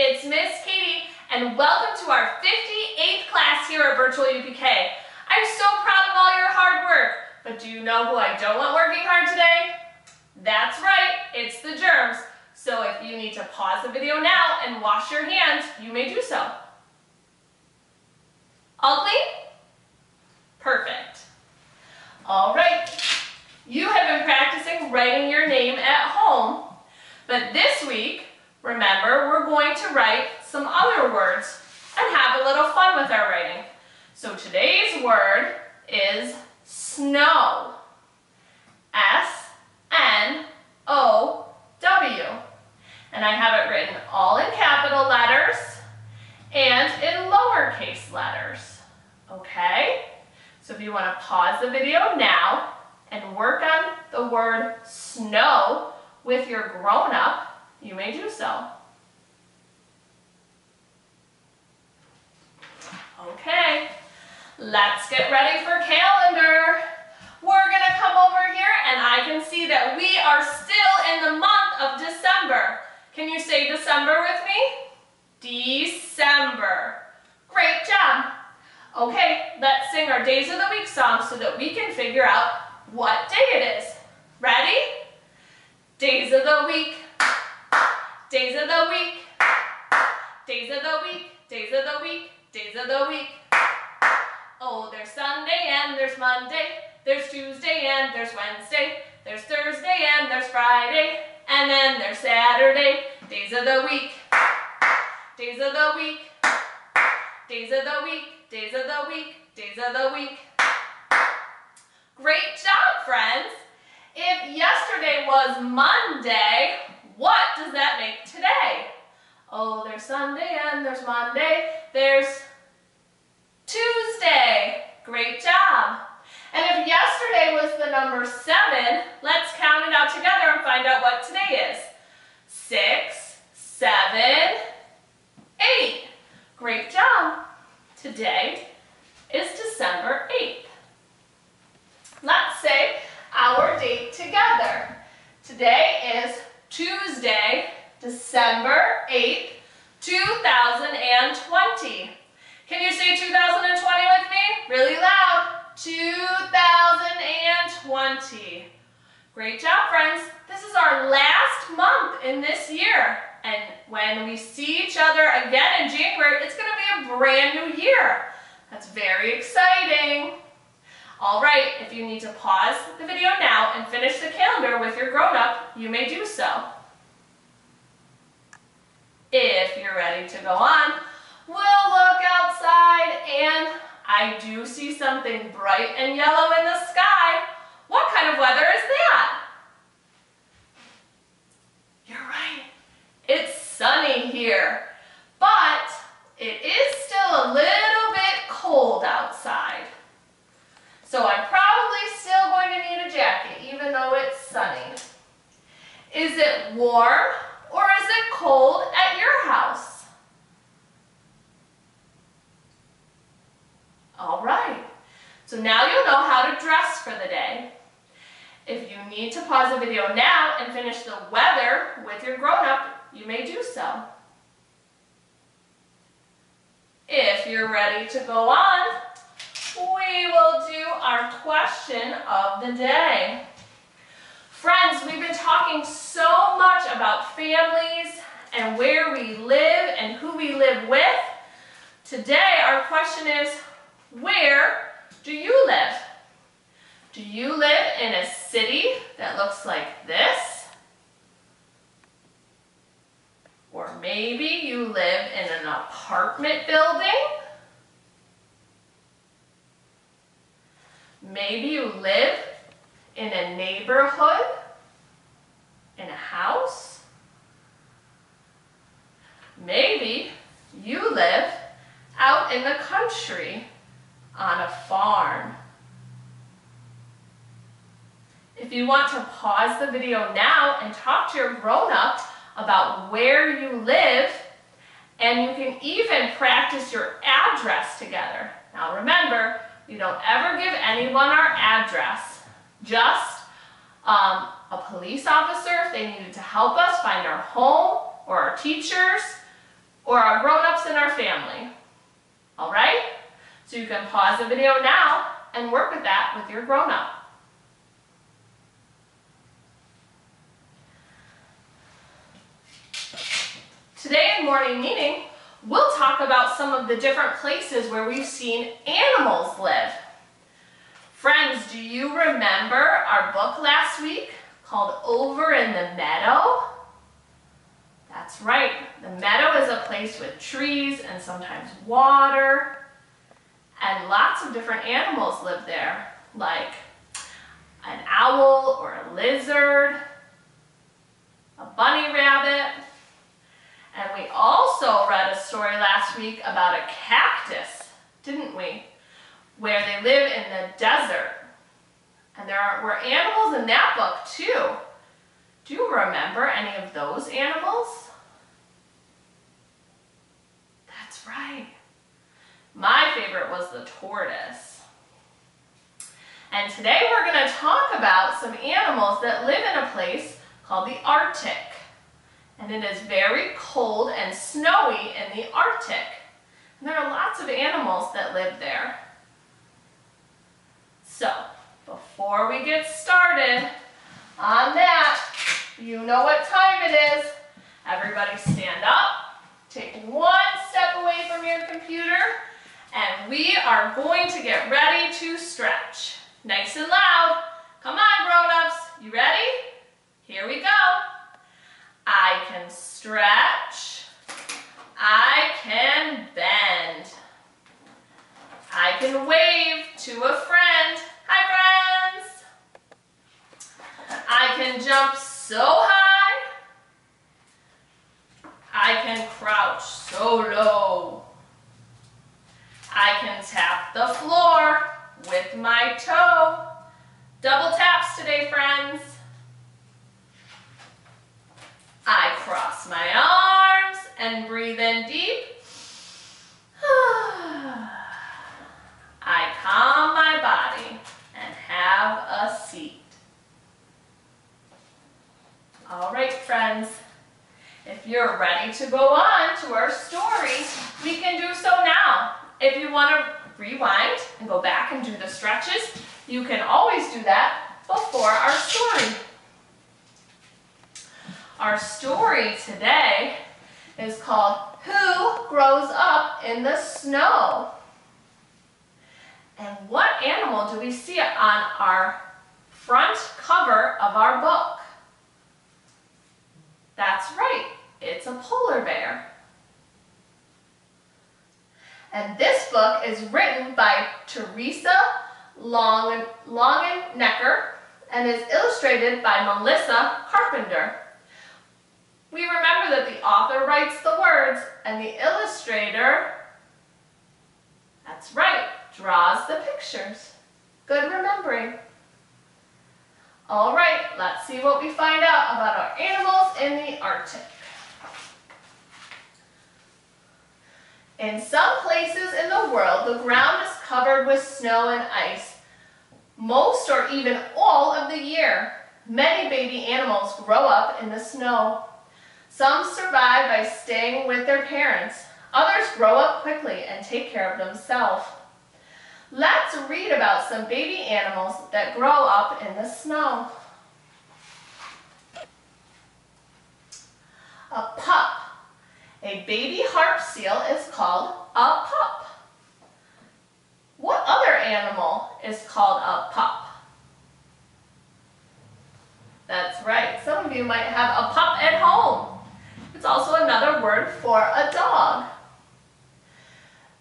it's Miss Katie, and welcome to our 58th class here at Virtual UPK. I'm so proud of all your hard work, but do you know who I don't want working hard today? That's right, it's the germs. So if you need to pause the video now and wash your hands, you may do so. All clean? Perfect. All right, you have been practicing writing your name at home, but this week, remember, we're going to write some other words and have a little fun with our writing. So today's word is snow. S-N-O-W. And I have it written all in capital letters and in lowercase letters. Okay? So if you want to pause the video now and work on the word snow with your grown-up, you may do so. Okay, let's get ready for calendar. We're going to come over here and I can see that we are still in the month of December. Can you say December with me? December. Great job. Okay, let's sing our Days of the Week song so that we can figure out what day it is. Ready? Days of the week. Days of the week. Days of the week. Days of the week. Days of the week. Oh, there's Sunday and there's Monday. There's Tuesday and there's Wednesday. There's Thursday and there's Friday. And then there's Saturday. Days of the week. Days of the week. Days of the week. Days of the week. Days of the week. Great job, friends. If yesterday was Monday, what does that make today? Oh, there's Sunday and there's Monday. There's Tuesday. Great job. And if yesterday was the number 7, let's count it out together and find out what today is. 6, 7, 8. Great job. Today is December 8th. Let's say our date together. Today is Tuesday, December 8th, 2020. Can you say 2020 with me? Really loud. 2020. Great job, friends. This is our last month in this year. And when we see each other again in January, it's going to be a brand new year. That's very exciting. All right, if you need to pause the video now and finish the calendar with your grown-up, you may do so. If you're ready to go on, we'll look outside and I do see something bright and yellow in the sky. What kind of weather is that? You're right. It's sunny here, but it is still a little bit cold outside. So I'm probably still going to need a jacket, even though it's sunny. Is it warm or is it cold at your house? All right. So now you'll know how to dress for the day. If you need to pause the video now and finish the weather with your grown-up, you may do so. If you're ready to go on, we will do our question of the day. Friends, we've been talking so much about families and where we live and who we live with. Today, our question is, where do you live? Do you live in a city that looks like this? Or maybe you live in an apartment building? Maybe you live in a neighborhood, in a house. Maybe you live out in the country on a farm. If you want to pause the video now and talk to your grown-up about where you live, and you can even practice your address together. Now remember, we don't ever give anyone our address, just a police officer if they needed to help us find our home or our teachers. or our grown-ups in our family. All right? So you can pause the video now and work with that with your grown-up. Today in morning meeting, we'll talk about some of the different places where we've seen animals live. Friends, do you remember our book last week called Over in the Meadow? That's right. The meadow is a place with trees and sometimes water, and lots of different animals live there, like an owl or a lizard, a bunny rabbit. And we also read a story last week about a cactus, didn't we? Where they live in the desert. And there were animals in that book too. Do you remember any of those animals? That's right. My favorite was the tortoise. And today we're going to talk about some animals that live in a place called the Arctic. And it is very cold and snowy in the Arctic. And there are lots of animals that live there. So, before we get started on that, you know what time it is. Everybody stand up, take one step away from your computer, and we are going to get ready to stretch. Nice and loud. Come on, grown-ups. You ready? Here we go. I can stretch. I can bend. I can wave to a friend. Hi, friends. I can jump so high. I can crouch so low. I can tap the floor with my toe. Double taps today, friends. I cross my arms and breathe in deep. I calm my body and have a seat. All right, friends. If you're ready to go on to our story, we can do so now. If you want to rewind and go back and do the stretches, you can always do that before our story. Our story today is called Who Grows Up in the Snow? And what animal do we see on our front cover of our book? That's right, it's a polar bear. And this book is written by Teresa Longenecker and is illustrated by Melissa Carpenter. We remember that the author writes the words and the illustrator, that's right, draws the pictures. Good remembering. All right, let's see what we find out about our animals in the Arctic. In some places in the world, the ground is covered with snow and ice, most or even all of the year. Many baby animals grow up in the snow. Some survive by staying with their parents. Others grow up quickly and take care of themselves. Let's read about some baby animals that grow up in the snow. A pup. A baby harp seal is called a pup. What other animal is called a pup? That's right, some of you might have a pup at home. It's also another word for a dog.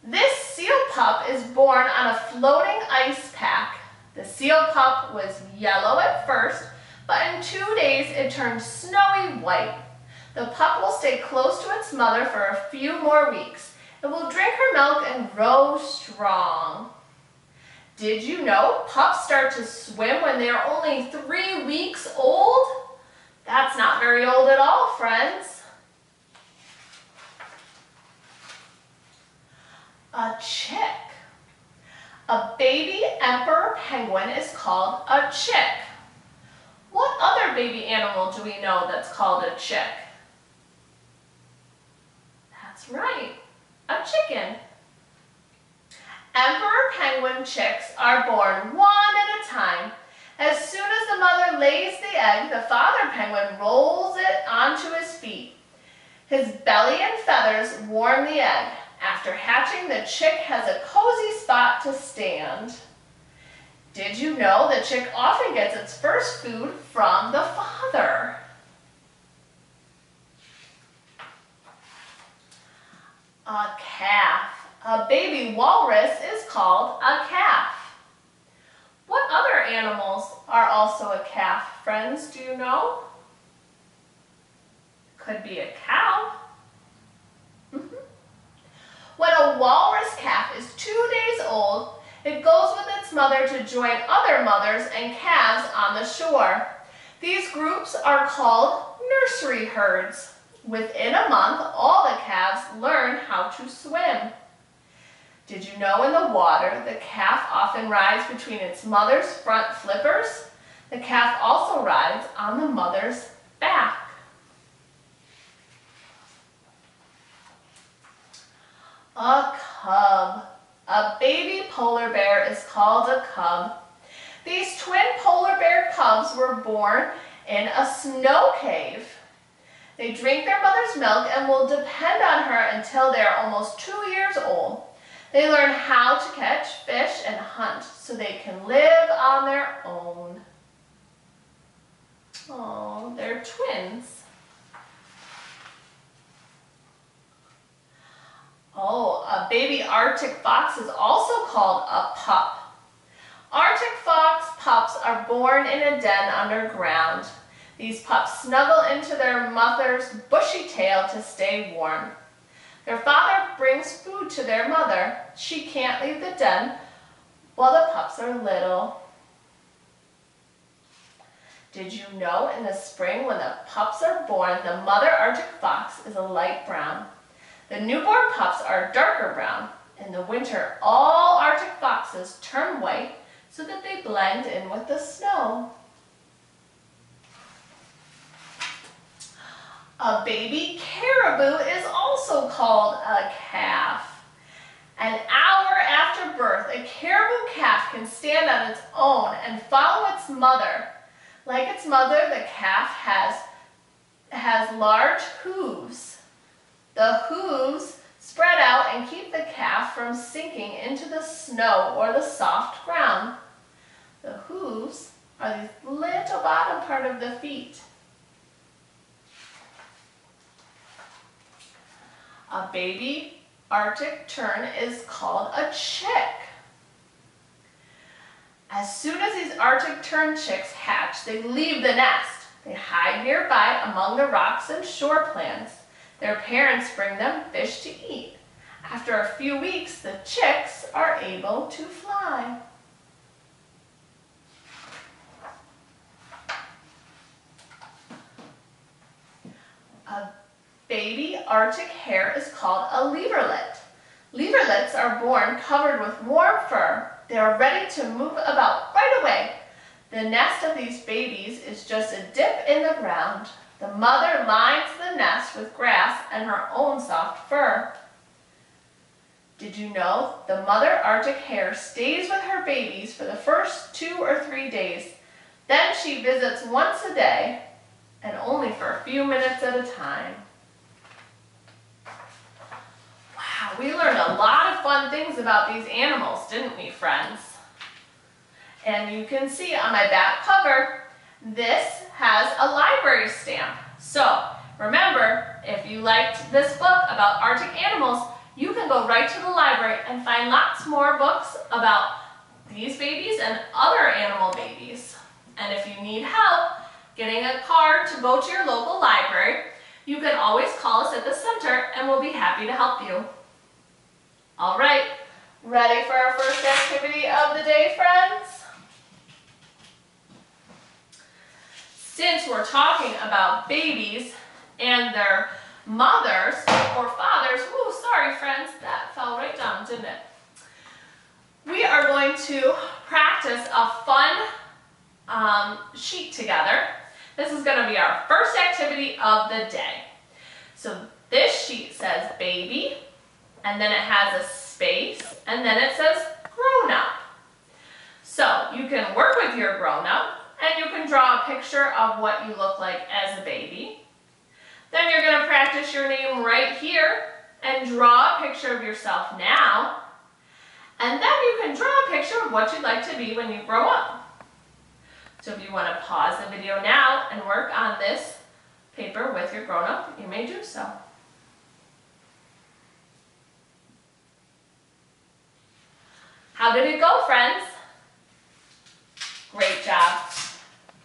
This seal pup is born on a floating ice pack. The seal pup was yellow at first, but in 2 days it turned snowy white. The pup will stay close to its mother for a few more weeks. It will drink her milk and grow strong. Did you know pups start to swim when they are only 3 weeks old? That's not very old at all, friends. A chick. A baby emperor penguin is called a chick. What other baby animal do we know that's called a chick? That's Right, a chicken. Emperor penguin chicks are born one at a time. As soon as the mother lays the egg, the father penguin rolls it onto his feet. His belly and feathers warm the egg. After hatching, the chick has a cozy spot to stand. Did you know the chick often gets its first food from the father? A calf. A baby walrus is called a calf. What other animals are also a calf, friends? Do you know? Could be a cow. When a walrus calf is 2 days old, it goes with its mother to join other mothers and calves on the shore. These groups are called nursery herds. Within a month, all the calves learn how to swim. Did you know in the water, the calf often rides between its mother's front flippers? The calf also rides on the mother's back. A cub. A baby polar bear is called a cub. These twin polar bear cubs were born in a snow cave. They drink their mother's milk and will depend on her until they are almost 2 years old. They learn how to catch fish and hunt so they can live on their own. Oh, they're twins. Oh, a baby Arctic fox is also called a pup. Arctic fox pups are born in a den underground. These pups snuggle into their mother's bushy tail to stay warm. Their father brings food to their mother. She can't leave the den while the pups are little. Did you know in the spring when the pups are born, the mother Arctic fox is a light brown? The newborn pups are darker brown. In the winter, all Arctic foxes turn white so that they blend in with the snow. A baby caribou is also called a calf. An hour after birth, a caribou calf can stand on its own and follow its mother. Like its mother, the calf has large hooves. The hooves spread out and keep the calf from sinking into the snow or the soft ground. The hooves are the little bottom part of the feet. A baby Arctic tern is called a chick. As soon as these Arctic tern chicks hatch, they leave the nest. They hide nearby among the rocks and shore plants. Their parents bring them fish to eat. After a few weeks, the chicks are able to fly. A baby Arctic hare is called a leverlet. Leverlets are born covered with warm fur. They are ready to move about right away. The nest of these babies is just a dip in the ground. The mother lines the nest with grass and her own soft fur. Did you know the mother Arctic hare stays with her babies for the first 2 or 3 days? Then she visits once a day and only for a few minutes at a time. Wow, we learned a lot of fun things about these animals, didn't we, friends? And you can see on my back cover, this has a library stamp. So remember, if you liked this book about Arctic animals, you can go right to the library and find lots more books about these babies and other animal babies. And if you need help getting a card to go to your local library, you can always call us at the center and we'll be happy to help you. All right, ready for our first activity of the day, friends? Since we're talking about babies and their mothers or fathers, ooh, sorry friends, that fell right down, didn't it? We are going to practice a fun sheet together. This is going to be our first activity of the day. So This sheet says baby, and then it has a space, and then it says grown up. So you can work with your grown up, and you can draw a picture of what you look like as a baby. Then you're going to practice your name right here and draw a picture of yourself now. And then you can draw a picture of what you'd like to be when you grow up. So if you want to pause the video now and work on this paper with your grown up, you may do so. How did it go, friends? Great job.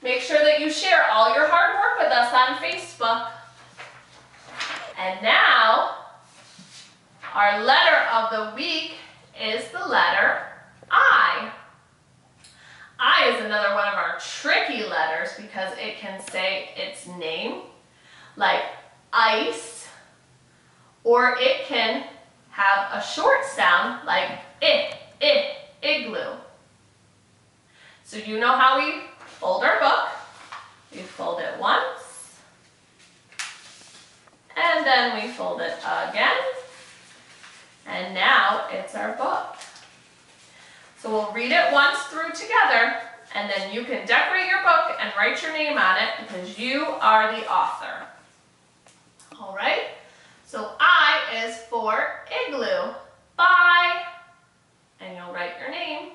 Make sure that you share all your hard work with us on Facebook. And now, our letter of the week is the letter I. I is another one of our tricky letters because it can say its name, like ice, or it can have a short sound like igloo. So you know how we fold our book. We fold it once, and then we fold it again, and now it's our book. So we'll read it once through together, and then you can decorate your book and write your name on it because you are the author. All right? So I is for igloo. Bye. And you'll write your name.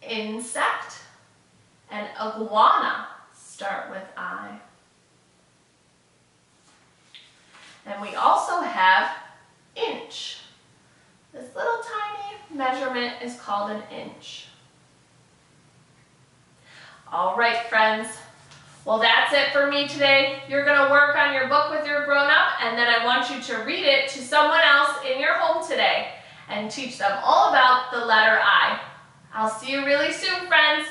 Insect and iguana start with I. And we also have inch. This little tiny measurement is called an inch. All right, friends. Well, that's it for me today. You're going to work on your book with your grown-up, and then I want you to read it to someone else in your home today and teach them all about the letter I. I'll see you really soon, friends.